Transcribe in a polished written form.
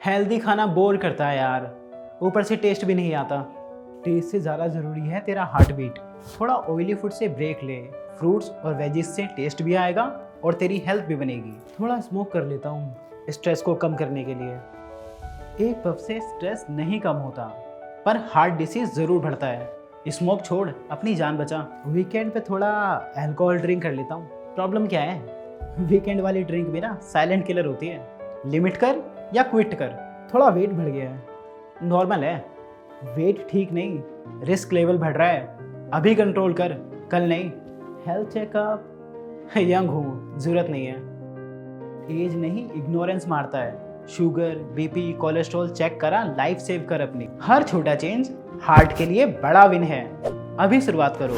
Healthy खाना bore करता है यार, ऊपर से टेस्ट भी नहीं आता। टेस्ट से ज़्यादा ज़रूरी है तेरा हार्ट बीट। थोड़ा ऑयली फूड से ब्रेक ले, फ्रूट्स और वेजिस से टेस्ट भी आएगा और तेरी हेल्थ भी बनेगी। थोड़ा स्मोक कर लेता हूँ स्ट्रेस को कम करने के लिए। एक पफ से स्ट्रेस नहीं कम होता, पर हार्ट डिसीज ज़रूर बढ़ता है। स्मोक छोड़, अपनी जान बचा। वीकेंड पे थोड़ा अल्कोहल ड्रिंक कर लेता हूँ। प्रॉब्लम क्या है, वीकेंड वाली ड्रिंक भी ना साइलेंट किलर होती है। लिमिट कर या क्विट कर। थोड़ा वेट बढ़ गया है, नॉर्मल है। वेट ठीक नहीं, रिस्क लेवल बढ़ रहा है। अभी कंट्रोल कर, कल नहीं। हेल्थ चेकअप, यंग हूँ, ज़रूरत नहीं है। एज नहीं, इग्नोरेंस मारता है। शुगर, बीपी, कोलेस्ट्रॉल चेक करा, लाइफ सेव कर अपनी। हर छोटा चेंज हार्ट के लिए बड़ा विन है। अभी शुरुआत करो।